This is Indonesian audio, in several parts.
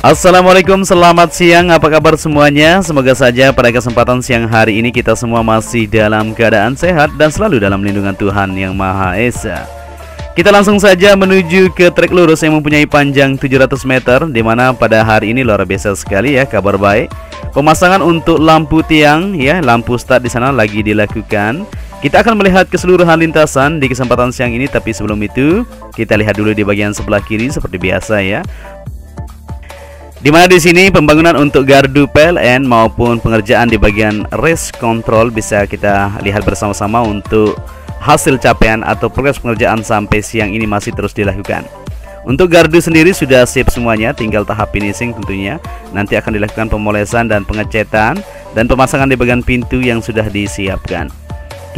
Assalamualaikum, selamat siang, apa kabar semuanya? Semoga saja pada kesempatan siang hari ini kita semua masih dalam keadaan sehat dan selalu dalam lindungan Tuhan Yang Maha Esa. Kita langsung saja menuju ke trek lurus yang mempunyai panjang 700 meter, dimana pada hari ini luar biasa sekali ya, kabar baik. Pemasangan untuk lampu tiang ya, lampu start di sana lagi dilakukan. Kita akan melihat keseluruhan lintasan di kesempatan siang ini, tapi sebelum itu kita lihat dulu di bagian sebelah kiri seperti biasa ya. Dimana di sini pembangunan untuk gardu PLN maupun pengerjaan di bagian race control bisa kita lihat bersama-sama untuk hasil capaian atau progres pengerjaan sampai siang ini masih terus dilakukan. Untuk gardu sendiri sudah sip semuanya, tinggal tahap finishing tentunya. Nanti akan dilakukan pemolesan dan pengecetan dan pemasangan di bagian pintu yang sudah disiapkan.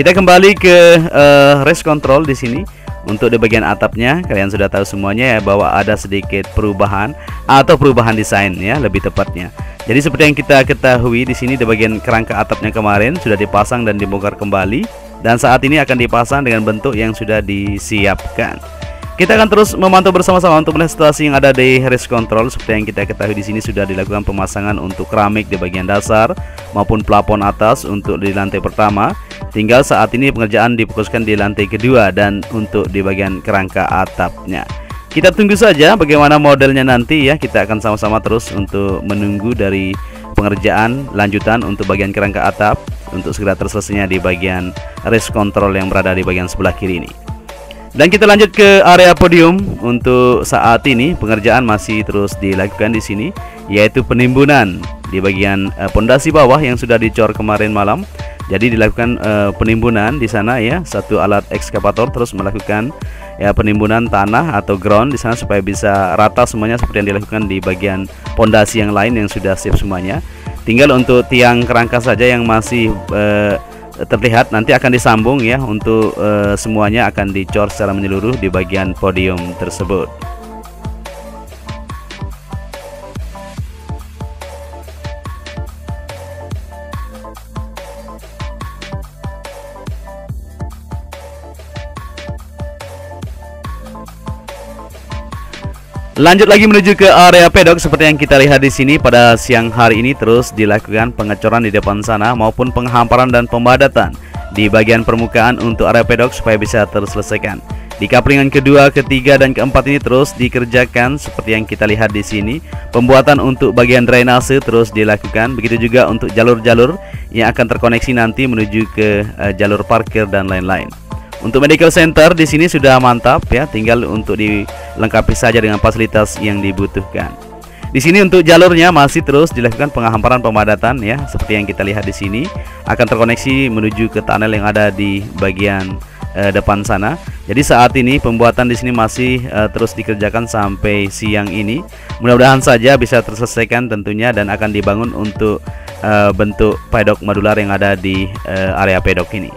Kita kembali ke race control di sini. Untuk di bagian atapnya, kalian sudah tahu semuanya ya bahwa ada sedikit perubahan atau perubahan desain ya, lebih tepatnya. Jadi seperti yang kita ketahui di sini di bagian kerangka atapnya kemarin sudah dipasang dan dibongkar kembali, dan saat ini akan dipasang dengan bentuk yang sudah disiapkan. Kita akan terus memantau bersama-sama untuk melihat situasi yang ada di race control. Seperti yang kita ketahui di sini sudah dilakukan pemasangan untuk keramik di bagian dasar maupun plafon atas untuk di lantai pertama. Tinggal saat ini pengerjaan difokuskan di lantai kedua dan untuk di bagian kerangka atapnya. Kita tunggu saja bagaimana modelnya nanti ya. Kita akan sama-sama terus untuk menunggu dari pengerjaan lanjutan untuk bagian kerangka atap untuk segera terselesainya di bagian race control yang berada di bagian sebelah kiri ini. Dan kita lanjut ke area podium. Untuk saat ini pengerjaan masih terus dilakukan di sini, yaitu penimbunan di bagian pondasi bawah yang sudah dicor kemarin malam. Jadi dilakukan penimbunan di sana ya, satu alat ekskavator terus melakukan ya penimbunan tanah atau ground di sana supaya bisa rata semuanya seperti yang dilakukan di bagian pondasi yang lain yang sudah siap semuanya. Tinggal untuk tiang kerangka saja yang masih terlihat, nanti akan disambung ya, untuk semuanya akan dicor secara menyeluruh di bagian podium tersebut. Lanjut lagi menuju ke area pedok. Seperti yang kita lihat di sini pada siang hari ini terus dilakukan pengecoran di depan sana maupun penghamparan dan pembadatan di bagian permukaan untuk area pedok supaya bisa terselesaikan. Di kaplingan kedua, ketiga dan keempat ini terus dikerjakan seperti yang kita lihat di sini. Pembuatan untuk bagian drainase terus dilakukan. Begitu juga untuk jalur-jalur yang akan terkoneksi nanti menuju ke jalur parkir dan lain-lain. Untuk medical center di sini sudah mantap ya, tinggal untuk dilengkapi saja dengan fasilitas yang dibutuhkan. Di sini untuk jalurnya masih terus dilakukan penghamparan pemadatan ya, seperti yang kita lihat di sini akan terkoneksi menuju ke tunnel yang ada di bagian depan sana. Jadi saat ini pembuatan di sini masih terus dikerjakan sampai siang ini. Mudah-mudahan saja bisa terselesaikan tentunya dan akan dibangun untuk bentuk pedok modular yang ada di area pedok ini.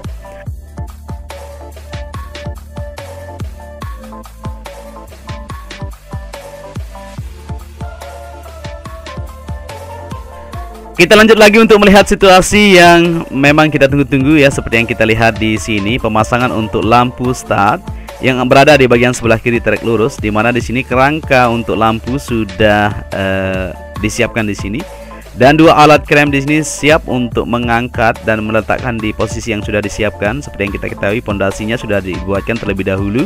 Kita lanjut lagi untuk melihat situasi yang memang kita tunggu-tunggu ya, seperti yang kita lihat di sini pemasangan untuk lampu start yang berada di bagian sebelah kiri trek lurus, di mana di sini kerangka untuk lampu sudah disiapkan di sini, dan dua alat krem di sini siap untuk mengangkat dan meletakkan di posisi yang sudah disiapkan. Seperti yang kita ketahui pondasinya sudah dibuatkan terlebih dahulu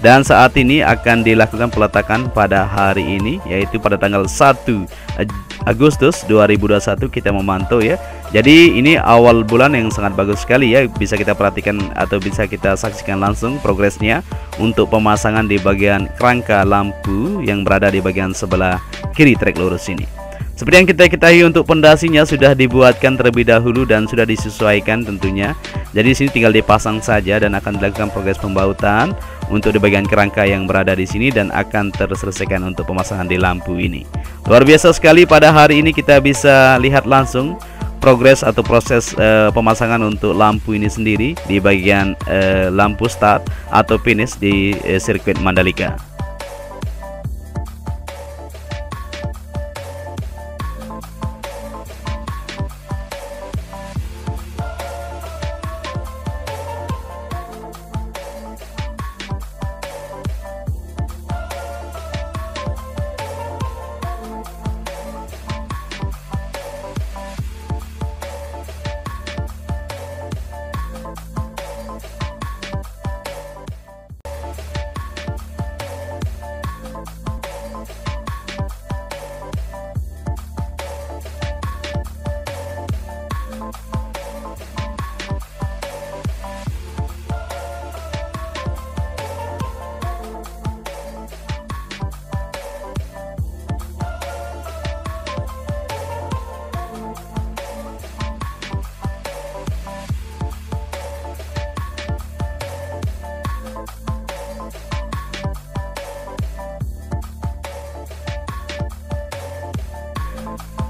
dan saat ini akan dilakukan peletakan pada hari ini, yaitu pada tanggal 1 Agustus 2021 kita memantau ya. Jadi ini awal bulan yang sangat bagus sekali ya, bisa kita perhatikan atau bisa kita saksikan langsung progresnya untuk pemasangan di bagian kerangka lampu yang berada di bagian sebelah kiri trek lurus ini. Seperti yang kita ketahui untuk pondasinya sudah dibuatkan terlebih dahulu dan sudah disesuaikan tentunya. Jadi di sini tinggal dipasang saja dan akan dilakukan progres pembautan untuk di bagian kerangka yang berada di sini dan akan terselesaikan untuk pemasangan di lampu ini. Luar biasa sekali, pada hari ini kita bisa lihat langsung progres atau proses pemasangan untuk lampu ini sendiri di bagian lampu start atau finish di sirkuit Mandalika.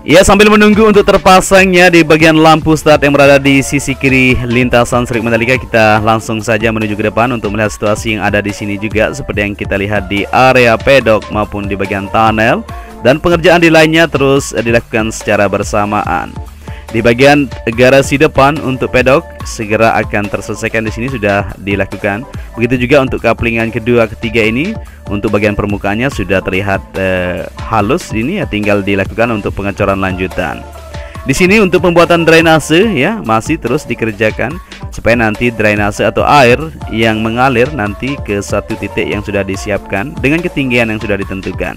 Ya, sambil menunggu untuk terpasangnya di bagian lampu start yang berada di sisi kiri lintasan sirkuit Mandalika, kita langsung saja menuju ke depan untuk melihat situasi yang ada di sini juga seperti yang kita lihat di area pedok maupun di bagian tunnel, dan pengerjaan di lainnya terus dilakukan secara bersamaan. Di bagian garasi depan untuk pedok segera akan terselesaikan, di sini sudah dilakukan. Begitu juga untuk kaplingan kedua ketiga ini, untuk bagian permukaannya sudah terlihat halus ini ya, tinggal dilakukan untuk pengecoran lanjutan. Di sini untuk pembuatan drainase ya masih terus dikerjakan supaya nanti drainase atau air yang mengalir nanti ke satu titik yang sudah disiapkan dengan ketinggian yang sudah ditentukan.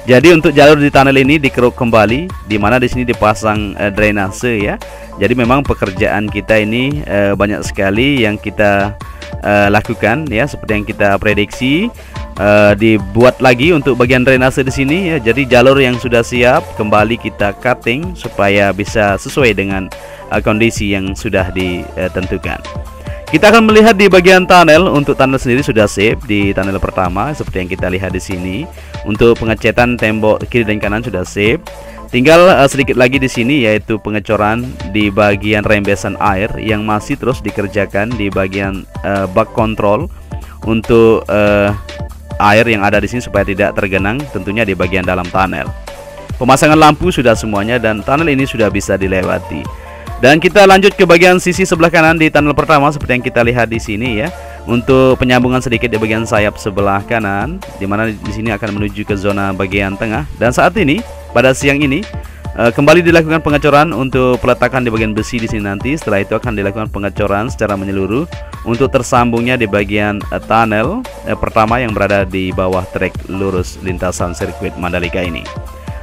Jadi untuk jalur di tunnel ini dikeruk kembali, di mana di sini dipasang drainase ya. Jadi memang pekerjaan kita ini banyak sekali yang kita lakukan ya, seperti yang kita prediksi. Dibuat lagi untuk bagian drainase di sini ya. Jadi jalur yang sudah siap kembali kita cutting supaya bisa sesuai dengan kondisi yang sudah ditentukan. Kita akan melihat di bagian tunnel. Untuk tunnel sendiri sudah sip di tunnel pertama seperti yang kita lihat di sini. Untuk pengecetan tembok kiri dan kanan sudah sip. Tinggal sedikit lagi di sini yaitu pengecoran di bagian rembesan air yang masih terus dikerjakan di bagian bak kontrol untuk air yang ada di sini supaya tidak tergenang tentunya di bagian dalam tunnel. Pemasangan lampu sudah semuanya dan tunnel ini sudah bisa dilewati. Dan kita lanjut ke bagian sisi sebelah kanan di tunnel pertama seperti yang kita lihat di sini ya. Untuk penyambungan sedikit di bagian sayap sebelah kanan, di mana di sini akan menuju ke zona bagian tengah. Dan saat ini pada siang ini kembali dilakukan pengecoran untuk peletakan di bagian besi di sini nanti. Setelah itu akan dilakukan pengecoran secara menyeluruh untuk tersambungnya di bagian tunnel pertama yang berada di bawah trek lurus lintasan sirkuit Mandalika ini.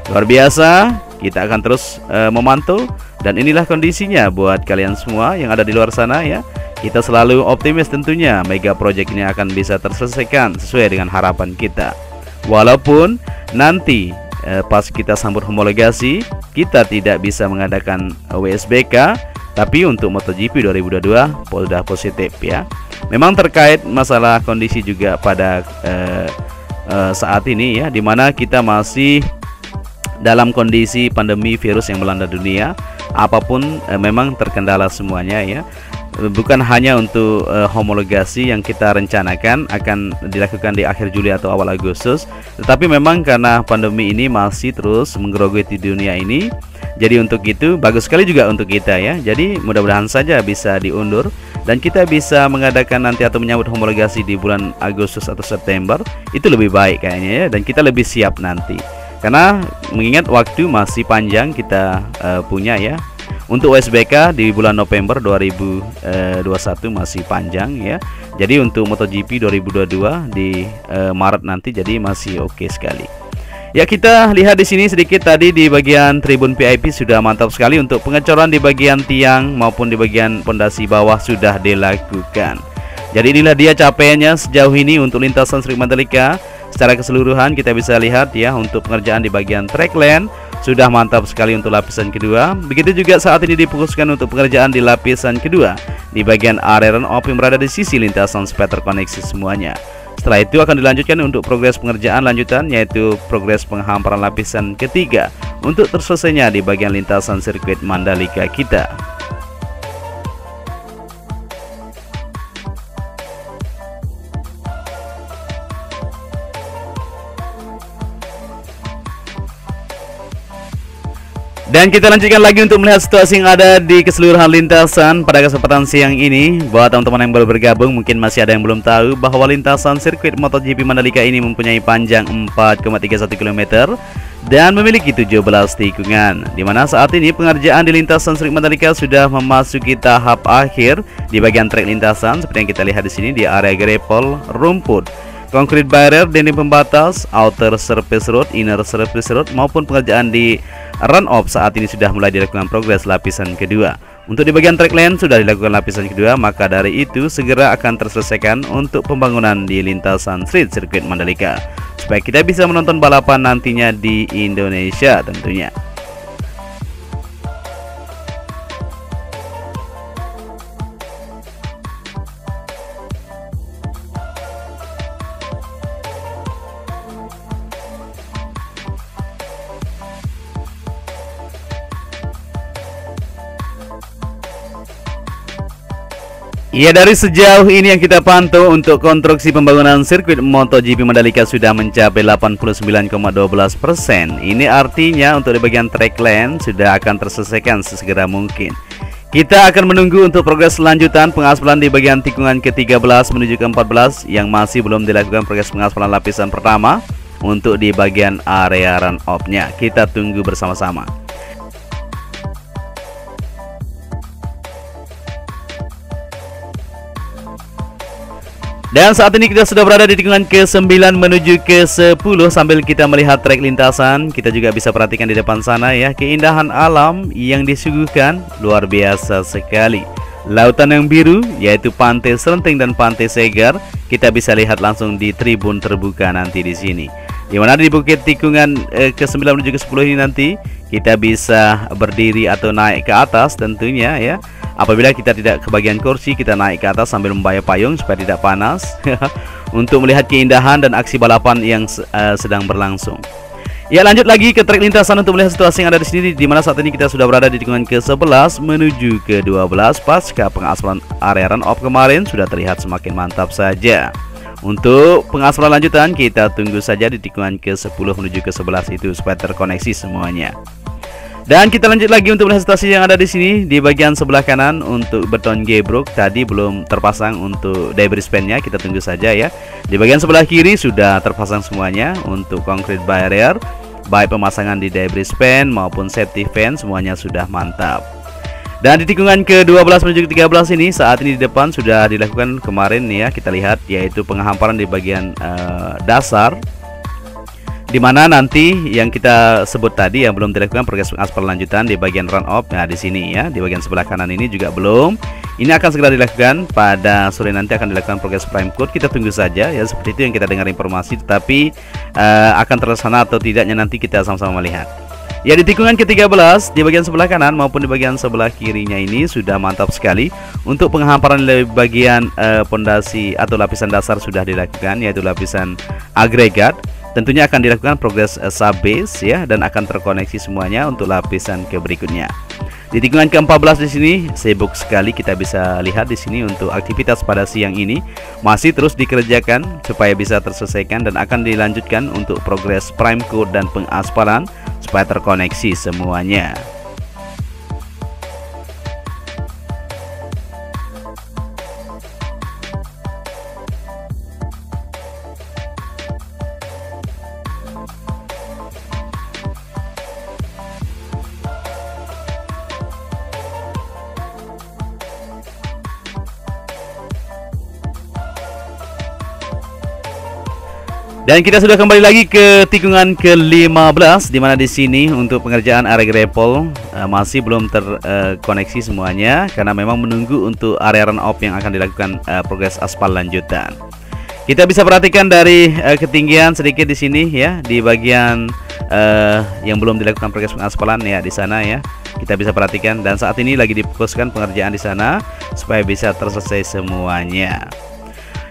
Luar biasa, kita akan terus memantau. Dan inilah kondisinya buat kalian semua yang ada di luar sana ya. Kita selalu optimis tentunya mega project ini akan bisa terselesaikan sesuai dengan harapan kita. Walaupun nanti pas kita sambut homologasi kita tidak bisa mengadakan WSBK, tapi untuk MotoGP 2022 sudah positif ya. Memang terkait masalah kondisi juga pada saat ini ya, dimana kita masih dalam kondisi pandemi virus yang melanda dunia. Apapun memang terkendala semuanya ya. Bukan hanya untuk homologasi yang kita rencanakan akan dilakukan di akhir Juli atau awal Agustus, tetapi memang karena pandemi ini masih terus menggerogoti dunia ini. Jadi untuk itu bagus sekali juga untuk kita ya. Jadi mudah-mudahan saja bisa diundur dan kita bisa mengadakan nanti atau menyambut homologasi di bulan Agustus atau September. Itu lebih baik kayaknya ya, dan kita lebih siap nanti. Karena mengingat waktu masih panjang kita punya ya. Untuk WSBK di bulan November 2021 masih panjang ya. Jadi untuk MotoGP 2022 di Maret nanti, jadi masih oke sekali. Ya, kita lihat di sini sedikit tadi di bagian tribun VIP sudah mantap sekali untuk pengecoran di bagian tiang maupun di bagian pondasi bawah sudah dilakukan. Jadi inilah dia capaiannya sejauh ini untuk lintasan sirkuit Mandalika. Secara keseluruhan kita bisa lihat ya, untuk pengerjaan di bagian track lane sudah mantap sekali untuk lapisan kedua. Begitu juga saat ini difokuskan untuk pengerjaan di lapisan kedua di bagian area run off yang berada di sisi lintasan supaya terkoneksi semuanya. Setelah itu akan dilanjutkan untuk progres pengerjaan lanjutan, yaitu progres penghamparan lapisan ketiga untuk terselesainya di bagian lintasan sirkuit Mandalika kita. Dan kita lanjutkan lagi untuk melihat situasi yang ada di keseluruhan lintasan pada kesempatan siang ini. Buat teman-teman yang baru bergabung, mungkin masih ada yang belum tahu bahwa lintasan sirkuit MotoGP Mandalika ini mempunyai panjang 4,31 km dan memiliki 17 tikungan. Dimana saat ini pengerjaan di lintasan sirkuit Mandalika sudah memasuki tahap akhir di bagian trek lintasan seperti yang kita lihat di sini di area gravel, rumput, concrete barrier, dinding pembatas, outer surface road, inner surface road maupun pengerjaan di run off saat ini sudah mulai dilakukan progres lapisan kedua. Untuk di bagian track lane sudah dilakukan lapisan kedua, maka dari itu segera akan terselesaikan untuk pembangunan di lintasan street sirkuit Mandalika supaya kita bisa menonton balapan nantinya di Indonesia tentunya. Ya, dari sejauh ini yang kita pantau untuk konstruksi pembangunan sirkuit MotoGP Mandalika sudah mencapai 89,12%. Ini artinya untuk di bagian track lane sudah akan terselesaikan sesegera mungkin. Kita akan menunggu untuk progres lanjutan pengaspalan di bagian tikungan ke-13 menuju ke-14 yang masih belum dilakukan progres pengaspalan lapisan pertama untuk di bagian area run off-nya. Kita tunggu bersama-sama. Dan saat ini kita sudah berada di tikungan ke-9 menuju ke-10 sambil kita melihat trek lintasan. Kita juga bisa perhatikan di depan sana ya, keindahan alam yang disuguhkan luar biasa sekali. Lautan yang biru yaitu Pantai Serenteng dan Pantai Segar kita bisa lihat langsung di tribun terbuka nanti di sini. Di mana di bukit tikungan ke-9 menuju ke-10 ini nanti kita bisa berdiri atau naik ke atas tentunya ya. Apabila kita tidak kebagian kursi, kita naik ke atas sambil membayar payung supaya tidak panas untuk melihat keindahan dan aksi balapan yang sedang berlangsung. Ya, lanjut lagi ke trek lintasan untuk melihat situasi yang ada di sini, di mana saat ini kita sudah berada di tikungan ke-11 menuju ke-12 pasca pengaspalan area run off kemarin sudah terlihat semakin mantap saja. Untuk pengaspalan lanjutan kita tunggu saja di tikungan ke-10 menuju ke-11 itu supaya terkoneksi semuanya. Dan kita lanjut lagi untuk melihat situasi yang ada di sini. Di bagian sebelah kanan untuk beton gebrok tadi belum terpasang untuk debris span-nya, kita tunggu saja ya. Di bagian sebelah kiri sudah terpasang semuanya untuk concrete barrier, baik pemasangan di debris span maupun safety fan semuanya sudah mantap. Dan di tikungan ke-12 menuju ke-13 ini saat ini di depan sudah dilakukan kemarin ya, kita lihat yaitu penghamparan di bagian dasar, dimana nanti yang kita sebut tadi yang belum dilakukan progres pengaspalan lanjutan di bagian run off. Nah di sini ya, di bagian sebelah kanan ini juga belum. Ini akan segera dilakukan pada sore nanti, akan dilakukan progres prime coat. Kita tunggu saja ya, seperti itu yang kita dengar informasi. Tetapi akan terlaksana atau tidaknya nanti kita sama-sama melihat. Ya, di tikungan ke-13 di bagian sebelah kanan maupun di bagian sebelah kirinya ini sudah mantap sekali. Untuk penghamparan di bagian pondasi atau lapisan dasar sudah dilakukan, yaitu lapisan agregat. Tentunya akan dilakukan progres sub-base ya, dan akan terkoneksi semuanya untuk lapisan ke berikutnya. Di tikungan ke-14 di sini sibuk sekali, kita bisa lihat di sini untuk aktivitas pada siang ini masih terus dikerjakan supaya bisa terselesaikan dan akan dilanjutkan untuk progres prime coat dan pengaspalan supaya terkoneksi semuanya. Dan kita sudah kembali lagi ke tikungan ke-15, di mana di sini untuk pengerjaan area gravel masih belum terkoneksi semuanya karena memang menunggu untuk area run off yang akan dilakukan progres aspal lanjutan. Kita bisa perhatikan dari ketinggian sedikit di sini ya, di bagian yang belum dilakukan progres pengaspalan ya di sana ya. Kita bisa perhatikan dan saat ini lagi difokuskan pengerjaan di sana supaya bisa terselesai semuanya.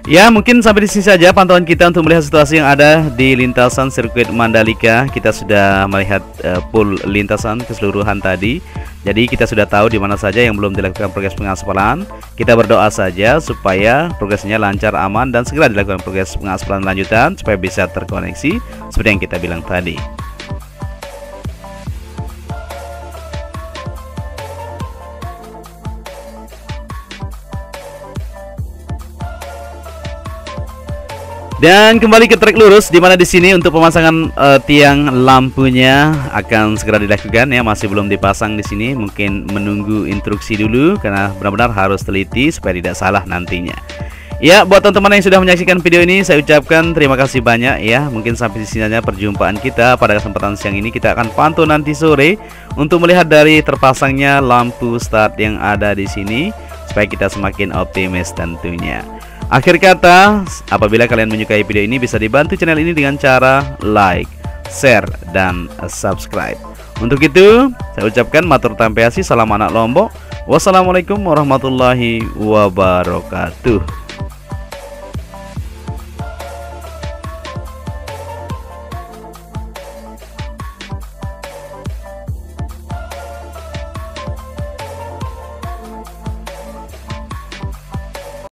Ya, mungkin sampai di sini saja pantauan kita untuk melihat situasi yang ada di lintasan sirkuit Mandalika. Kita sudah melihat full lintasan keseluruhan tadi. Jadi kita sudah tahu di mana saja yang belum dilakukan progres pengaspalan. Kita berdoa saja supaya progresnya lancar, aman, dan segera dilakukan progres pengaspalan lanjutan supaya bisa terkoneksi seperti yang kita bilang tadi. Dan kembali ke trek lurus, di mana di sini untuk pemasangan tiang lampunya akan segera dilakukan ya, masih belum dipasang di sini, mungkin menunggu instruksi dulu karena benar-benar harus teliti supaya tidak salah nantinya. Ya, buat teman-teman yang sudah menyaksikan video ini saya ucapkan terima kasih banyak ya. Mungkin sampai di sini saja perjumpaan kita pada kesempatan siang ini. Kita akan pantau nanti sore untuk melihat dari terpasangnya lampu start yang ada di sini supaya kita semakin optimis tentunya. Akhir kata, apabila kalian menyukai video ini bisa dibantu channel ini dengan cara like, share, dan subscribe. Untuk itu, saya ucapkan matur tampeasi, salam anak Lombok. Wassalamualaikum warahmatullahi wabarakatuh.